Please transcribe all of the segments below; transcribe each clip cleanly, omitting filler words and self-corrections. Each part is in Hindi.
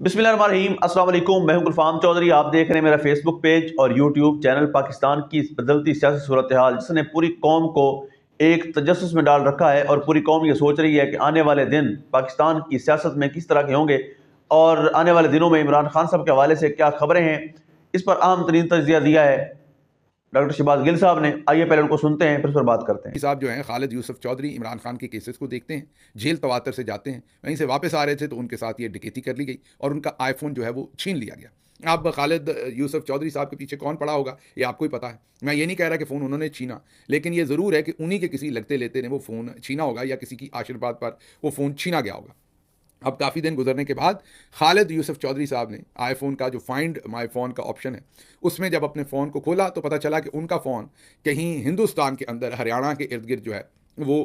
बिस्मिल्लाहिर्रहमानिर्रहीम, अस्सलाम वालेकुम। मैं हूं गुलफाम चौधरी। आप देख रहे हैं मेरा फेसबुक पेज और यूट्यूब चैनल। पाकिस्तान की इस बदलती सियासी सूरत हाल जिसने पूरी कौम को एक तजस्सुस में डाल रखा है और पूरी कौम ये सोच रही है कि आने वाले दिन पाकिस्तान की सियासत में किस तरह के होंगे और आने वाले दिनों में इमरान खान साहब के हवाले से क्या खबरें हैं, इस पर अहम तरीन तजिया दिया है डॉक्टर शहबाज गिल साहब ने। आइए पहले उनको सुनते हैं, फिर उस पर बात करते हैं। साहब जो हैं खालिद यूसुफ चौधरी इमरान खान के केसेस को देखते हैं, जेल तवातर से जाते हैं, वहीं से वापस आ रहे थे तो उनके साथ ये डकैती कर ली गई और उनका आईफोन जो है वो छीन लिया गया। अब खालिद यूसुफ चौधरी साहब के पीछे कौन पड़ा होगा ये आपको ही पता है। मैं ये नहीं कह रहा कि फ़ोन उन्होंने छीना, लेकिन ये ज़रूर है कि उन्हीं के किसी लगते लेते ने वो फ़ोन छीना होगा या किसी की आशीर्वाद पर वो फ़ोन छीना गया होगा। अब काफ़ी दिन गुजरने के बाद खालिद यूसुफ चौधरी साहब ने आईफोन का जो फाइंड माई फ़ोन का ऑप्शन है उसमें जब अपने फ़ोन को खोला तो पता चला कि उनका फ़ोन कहीं हिंदुस्तान के अंदर हरियाणा के इर्द गिर्द जो है वो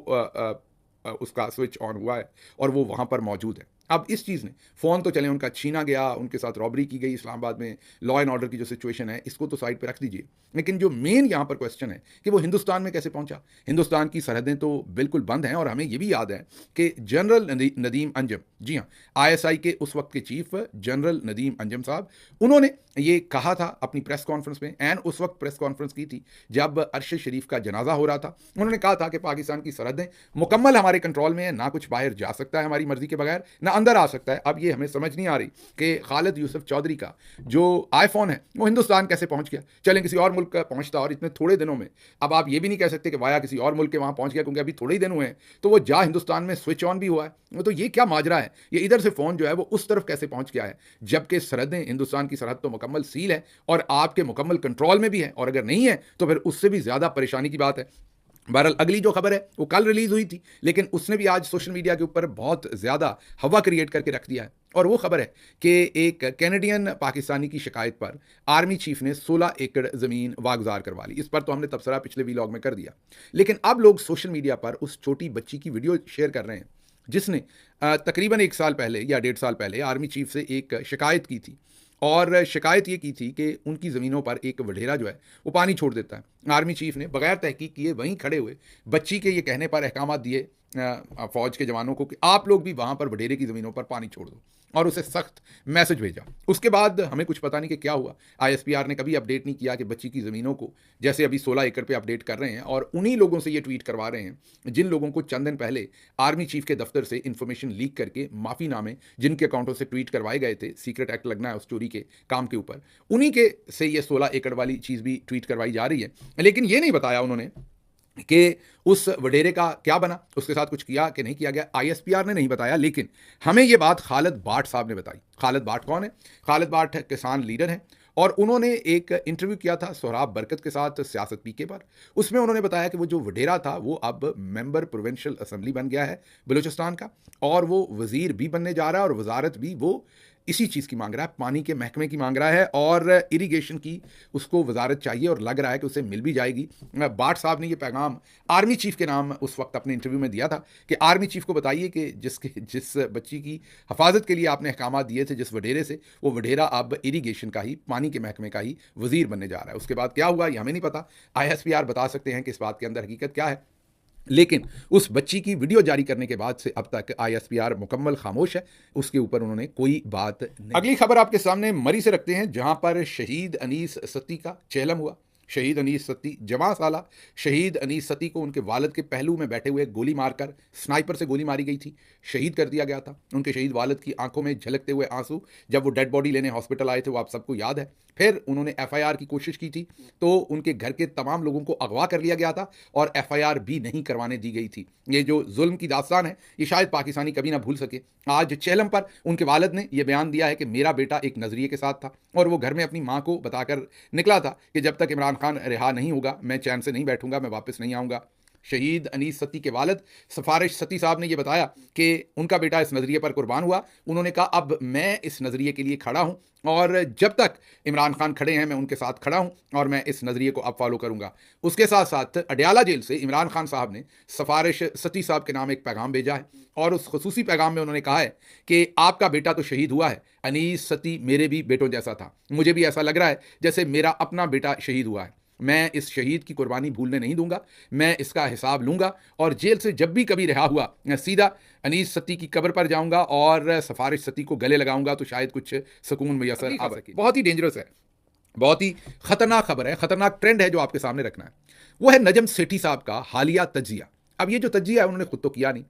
उसका स्विच ऑन हुआ है और वो वहाँ पर मौजूद है। अब इस चीज़ ने फ़ोन तो चले उनका छीना गया, उनके साथ रॉबरी की गई इस्लामाबाद में, लॉ एंड ऑर्डर की जो सिचुएशन है इसको तो साइड पर रख दीजिए, लेकिन जो मेन यहाँ पर क्वेश्चन है कि वो हिंदुस्तान में कैसे पहुँचा। हिंदुस्तान की सरहदें तो बिल्कुल बंद हैं और हमें ये भी याद है कि जनरल नदीम अंजम, जी हाँ, आईएसआई के उस वक्त के चीफ जनरल नदीम अंजम साहब, उन्होंने ये कहा था अपनी प्रेस कॉन्फ्रेंस में, एंड उस वक्त प्रेस कॉन्फ्रेंस की थी जब अरशद शरीफ का जनाजा हो रहा था। उन्होंने कहा था कि पाकिस्तान की सरहदें मुकम्मल हमारे कंट्रोल में है, ना कुछ बाहर जा सकता है हमारी मर्जी के बगैर, ना अंदर आ सकता है। अब ये हमें समझ नहीं आ रही कि खालिद यूसुफ चौधरी का जो आईफोन है वो हिंदुस्तान कैसे पहुंच गया। चलें किसी और मुल्क का पहुंचता और इतने थोड़े दिनों में, अब आप ये भी नहीं कह सकते कि वाया किसी और मुल्क के वहां पहुंच गया क्योंकि अभी थोड़े ही दिन हुए हैं, तो वो जा हिंदुस्तान में स्विच ऑन भी हुआ है। तो ये क्या माजरा है, ये इधर से फ़ोन जो है वो उस तरफ कैसे पहुंच गया है, जबकि सरहदें, हिंदुस्तान की सरहद तो मुकम्मल सील है और आपके मुकम्मल कंट्रोल में भी है, और अगर नहीं है तो फिर उससे भी ज़्यादा परेशानी की बात है। बहरहाल अगली जो खबर है वो कल रिलीज़ हुई थी, लेकिन उसने भी आज सोशल मीडिया के ऊपर बहुत ज़्यादा हवा क्रिएट करके रख दिया है, और वो खबर है कि एक कैनेडियन पाकिस्तानी की शिकायत पर आर्मी चीफ ने 16 एकड़ ज़मीन वागुजार करवा ली। इस पर तो हमने तबसरा पिछले वीलॉग में कर दिया, लेकिन अब लोग सोशल मीडिया पर उस छोटी बच्ची की वीडियो शेयर कर रहे हैं जिसने तकरीबन 1 साल पहले या 1.5 साल पहले आर्मी चीफ से एक शिकायत की थी, और शिकायत ये की थी कि उनकी ज़मीनों पर एक वढेरा जो है वो पानी छोड़ देता है। आर्मी चीफ ने बगैर तहकीक किए वहीं खड़े हुए बच्ची के ये कहने पर अहकाम दिए फ़ौज के जवानों को कि आप लोग भी वहाँ पर वढेरे की ज़मीनों पर पानी छोड़ दो, और उसे सख्त मैसेज भेजा। उसके बाद हमें कुछ पता नहीं कि क्या हुआ। आईएसपीआर ने कभी अपडेट नहीं किया कि बच्ची की ज़मीनों को जैसे अभी 16 एकड़ पे अपडेट कर रहे हैं, और उन्हीं लोगों से ये ट्वीट करवा रहे हैं जिन लोगों को चंद दिन पहले आर्मी चीफ के दफ्तर से इन्फॉर्मेशन लीक करके माफ़ीनामे जिनके अकाउंटों से ट्वीट करवाए गए थे, सीक्रेट एक्ट लगना है उस चोरी के काम के ऊपर, उन्हीं के से ये 16 एकड़ वाली चीज़ भी ट्वीट करवाई जा रही है। लेकिन ये नहीं बताया उन्होंने कि उस वडेरे का क्या बना, उसके साथ कुछ किया कि नहीं किया गया। आईएसपीआर ने नहीं बताया, लेकिन हमें ये बात खालिद बाट साहब ने बताई। खालिद बाट कौन है? खालिद बाट किसान लीडर हैं, और उन्होंने एक इंटरव्यू किया था सोहराब बरकत के साथ सियासत पीके पर। उसमें उन्होंने बताया कि वो जो वडेरा था वो अब मेंबर प्रोविंशियल असेंबली बन गया है बलूचिस्तान का, और वो वज़ीर भी बनने जा रहा है, और वजारत भी वो इसी चीज़ की मांग रहा है, पानी के महकमे की मांग रहा है, और इरिगेशन की उसको वजारत चाहिए, और लग रहा है कि उसे मिल भी जाएगी। बाट साहब ने ये पैगाम आर्मी चीफ के नाम उस वक्त अपने इंटरव्यू में दिया था कि आर्मी चीफ को बताइए कि जिस बच्ची की हफाजत के लिए आपने अहकाम दिए थे जिस वडेरे से, वो वडेरा अब इरिगेशन का ही, पानी के महकमे का ही वजीर बनने जा रहा है। उसके बाद क्या हुआ ये हमें नहीं पता, आईएसपीआर बता सकते हैं कि इस बात के अंदर हकीकत क्या है, लेकिन उस बच्ची की वीडियो जारी करने के बाद से अब तक आईएसपीआर मुकम्मल खामोश है, उसके ऊपर उन्होंने कोई बात नहीं। अगली खबर आपके सामने मरी से रखते हैं, जहां पर शहीद अनीस सत्ती का चेलम हुआ। शहीद अनीस सत्ती जमा साला शहीद अनीस सत्ती को उनके वालिद के पहलू में बैठे हुए गोली मारकर, स्नाइपर से गोली मारी गई थी, शहीद कर दिया गया था। उनके शहीद वालिद की आंखों में झलकते हुए आंसू जब वो डेड बॉडी लेने हॉस्पिटल आए थे वो आप सबको याद है। फिर उन्होंने एफआईआर की कोशिश की थी तो उनके घर के तमाम लोगों को अगवा कर लिया गया था और एफआईआर भी नहीं करवाने दी गई थी। ये जो जुल्म की दास्तान है ये शायद पाकिस्तानी कभी ना भूल सके। आज चेलम पर उनके वालिद ने यह बयान दिया है कि मेरा बेटा एक नज़रिए के साथ था और वो घर में अपनी माँ को बताकर निकला था कि जब तक इमरान खान रिहा नहीं होगा मैं चैन से नहीं बैठूंगा, मैं वापस नहीं आऊँगा। शहीद अनीस सत्ती के वालिद सफारिश सत्ती साहब ने यह बताया कि उनका बेटा इस नज़रिए पर कुर्बान हुआ। उन्होंने कहा अब मैं इस नज़रिए के लिए खड़ा हूं और जब तक इमरान खान खड़े हैं मैं उनके साथ खड़ा हूं और मैं इस नज़रिए को अब फॉलो करूंगा। उसके साथ साथ अडयाला जेल से इमरान खान साहब ने सफारिश सत्ती साहब के नाम एक पैगाम भेजा है और उस खसूसी पैगाम में उन्होंने कहा है कि आपका बेटा तो शहीद हुआ है, अनीस सत्ती मेरे भी बेटों जैसा था, मुझे भी ऐसा लग रहा है जैसे मेरा अपना बेटा शहीद हुआ है। मैं इस शहीद की कुर्बानी भूलने नहीं दूंगा, मैं इसका हिसाब लूंगा और जेल से जब भी कभी रिहा हुआ सीधा अनीस सत्ती की कब्र पर जाऊंगा और सफारिश सत्ती को गले लगाऊंगा तो शायद कुछ सुकून मैसर आ सके। बहुत ही डेंजरस है, बहुत ही खतरनाक खबर है, खतरनाक ट्रेंड है जो आपके सामने रखना है। वो है नजम सेठी साहब का हालिया तजिया। अब ये जो तजिया है उन्होंने खुद तो किया नहीं।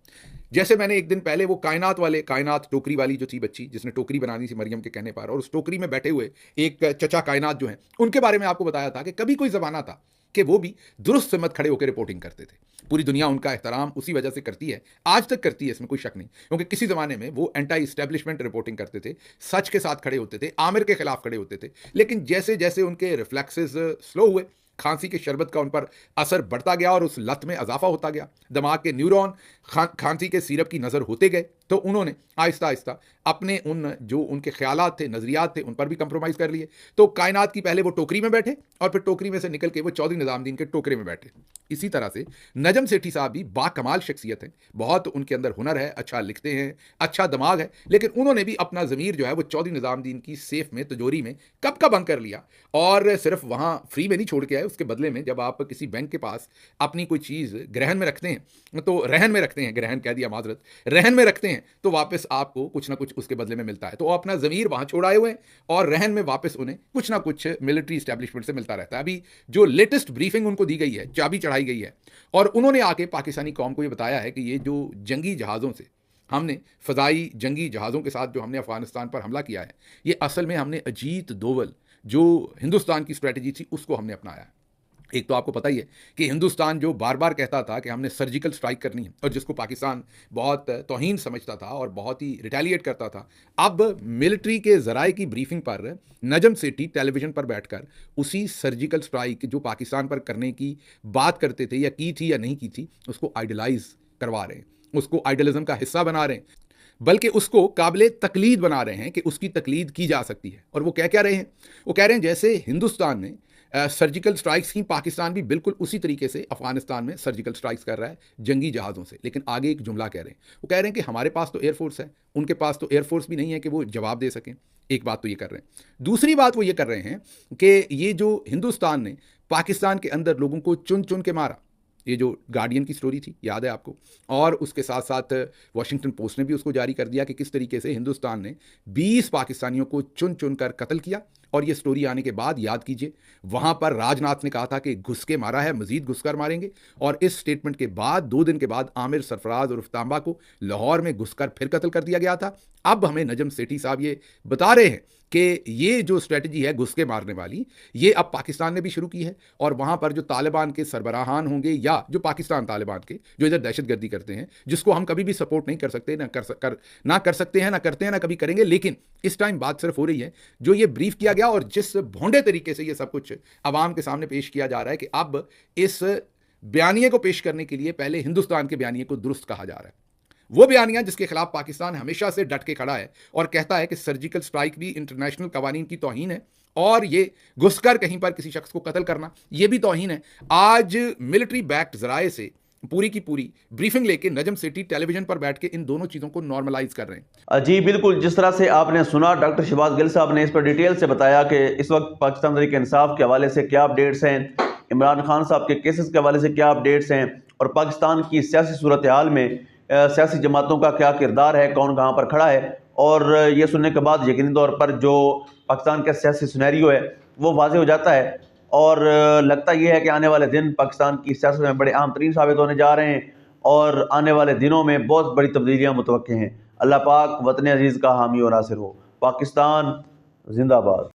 जैसे मैंने एक दिन पहले वो कायनात टोकरी वाली जो थी बच्ची जिसने टोकरी बनानी थी मरियम के कहने पर, और उस टोकरी में बैठे हुए एक चचा कायनात जो हैं उनके बारे में आपको बताया था कि कभी कोई ज़माना था कि वो भी दुरुस्त हिम्मत खड़े होकर रिपोर्टिंग करते थे। पूरी दुनिया उनका एहतराम उसी वजह से करती है, आज तक करती है, इसमें कोई शक नहीं, क्योंकि किसी ज़माने में वो एंटी इस्टेब्लिशमेंट रिपोर्टिंग करते थे, सच के साथ खड़े होते थे, आमिर के खिलाफ खड़े होते थे। लेकिन जैसे जैसे उनके रिफ्लेक्सेस स्लो हुए, खांसी के शरबत का उन पर असर बढ़ता गया और उस लत में इजाफा होता गया, दिमाग के न्यूरॉन खांसी के सिरप की नज़र होते गए, तो उन्होंने आहिस्ता आहिस्ता अपने उन जो उनके ख्यालात थे, नज़रियात थे, उन पर भी कंप्रोमाइज़ कर लिए। तो कायनात की पहले वो टोकरी में बैठे और फिर टोकरी में से निकल के वो चौधरी निज़ामुद्दीन के टोकरे में बैठे। इसी तरह से नजम सेठी साहब भी बाकमाल शख्सियत हैं, बहुत उनके अंदर हुनर है, अच्छा लिखते हैं, अच्छा दिमाग है, लेकिन उन्होंने भी अपना ज़मीर जो है वो चौधरी निज़ामुद्दीन की सेफ में, तिजोरी में कब का बंद कर लिया। और सिर्फ वहाँ फ्री में नहीं छोड़ के आए, उसके बदले में जब आप किसी बैंक के पास अपनी कोई चीज़ ग्रहण में रखते हैं, तो रहन में रखते हैं, ग्रहण कह दिया माजरत, रहन में रखते हैं, तो वापस आपको कुछ ना कुछ उसके बदले में मिलता है। तो अपना ज़मीर वहाँ छोड़ाए हुए हैं और रहन में वापस उन्हें कुछ ना कुछ मिलिट्री इस्टेब्लिशमेंट से मिलता रहता है। अभी जो लेटेस्ट ब्रीफिंग उनको दी गई है, चाबी चढ़ाई गई है, और उन्होंने आके पाकिस्तानी कौम को ये बताया है कि ये जो जंगी जहाज़ों से हमने फ़ज़ाई जंगी जहाज़ों के साथ जो हमने अफ़गानिस्तान पर हमला किया है, ये असल में हमने अजीत दोवल जो हिंदुस्तान की स्ट्रेटजी थी उसको हमने अपनाया है। एक तो आपको पता ही है कि हिंदुस्तान जो बार बार कहता था कि हमने सर्जिकल स्ट्राइक करनी है और जिसको पाकिस्तान बहुत तौहीन समझता था और बहुत ही रिटेलिएट करता था, अब मिलिट्री के ज़राए की ब्रीफिंग पर नजम सेठी टेलीविज़न पर बैठकर उसी सर्जिकल स्ट्राइक जो पाकिस्तान पर करने की बात करते थे या की थी या नहीं की थी, उसको आइडलाइज करवा रहे हैं, उसको आइडलिज्म का हिस्सा बना रहे हैं, बल्कि उसको काबिल तकलीद बना रहे हैं कि उसकी तकलीद की जा सकती है। और वो क्या रहे हैं? वो कह रहे हैं जैसे हिंदुस्तान ने सर्जिकल स्ट्राइक्स की, पाकिस्तान भी बिल्कुल उसी तरीके से अफगानिस्तान में सर्जिकल स्ट्राइक्स कर रहा है जंगी जहाज़ों से। लेकिन आगे एक जुमला कह रहे हैं, वो कह रहे हैं कि हमारे पास तो एयरफोर्स है, उनके पास तो एयरफोर्स भी नहीं है कि वो जवाब दे सकें। एक बात तो ये कर रहे हैं। दूसरी बात वो ये कर रहे हैं कि ये जो हिंदुस्तान ने पाकिस्तान के अंदर लोगों को चुन चुन के मारा, ये जो गार्डियन की स्टोरी थी याद है आपको, और उसके साथ साथ वॉशिंगटन पोस्ट ने भी उसको जारी कर दिया कि किस तरीके से हिंदुस्तान ने 20 पाकिस्तानियों को चुन चुन कर कत्ल किया। और ये स्टोरी आने के बाद याद कीजिए, वहाँ पर राजनाथ ने कहा था कि घुस के मारा है, मजीद घुस कर मारेंगे। और इस स्टेटमेंट के बाद 2 दिन के बाद आमिर सरफराज और तांबा को लाहौर में घुसकर फिर कत्ल कर दिया गया था। अब हमें नजम सेठी साहब ये बता रहे हैं कि ये जो स्ट्रेटजी है घुस के मारने वाली, ये अब पाकिस्तान ने भी शुरू की है। और वहाँ पर जो तालिबान के सरबराहान होंगे या जो पाकिस्तान तालिबान के जो इधर दहशतगर्दी करते हैं, जिसको हम कभी भी सपोर्ट नहीं कर सकते, ना कर सकते हैं, ना करते हैं, ना कभी करेंगे, लेकिन इस टाइम बात सिर्फ हो रही है जो ये ब्रीफ किया गया और जिस भोंडे तरीके से ये सब कुछ आवाम के सामने पेश किया जा रहा है कि अब इस बयानिए को पेश करने के लिए पहले हिंदुस्तान के बयानिए को दुरुस्त कहा जा रहा है। वो बयानिया जिसके खिलाफ पाकिस्तान हमेशा से डट के खड़ा है और कहता है कि सर्जिकल स्ट्राइक भी इंटरनेशनल कवानीन की तौहीन है और ये घुसकर कहीं पर किसी शख्स को कत्ल करना ये भी तौहीन है। आज मिलिट्री बैक्ड जराए से पूरी की पूरी ब्रीफिंग लेके नजम सेठी टेलीविजन पर बैठ के इन दोनों चीज़ों को नॉर्मलाइज कर रहे हैं। जी बिल्कुल, जिस तरह से आपने सुना डॉक्टर शहबाज गिल साहब ने इस पर डिटेल से बताया कि इस वक्त पाकिस्तान तहरीक इंसाफ के हवाले से क्या अपडेट्स हैं, इमरान खान साहब के केसेस के हवाले से क्या अपडेट्स हैं, और पाकिस्तान की सियासी सूरत हाल में सियासी जमातों का क्या किरदार है, कौन कहाँ पर खड़ा है। और ये सुनने के बाद यकीनी तौर पर जो पाकिस्तान का सियासी सिनेरियो है वो वाज़ेह हो जाता है। और लगता यह है कि आने वाले दिन पाकिस्तान की सियासत में बड़े अहम तरीन साबित होने जा रहे हैं और आने वाले दिनों में बहुत बड़ी तब्दीलियाँ मुतवक्के हैं। अल्लाह पाक वतन अजीज़ का हामी और नासिर हो। पाकिस्तान जिंदाबाद।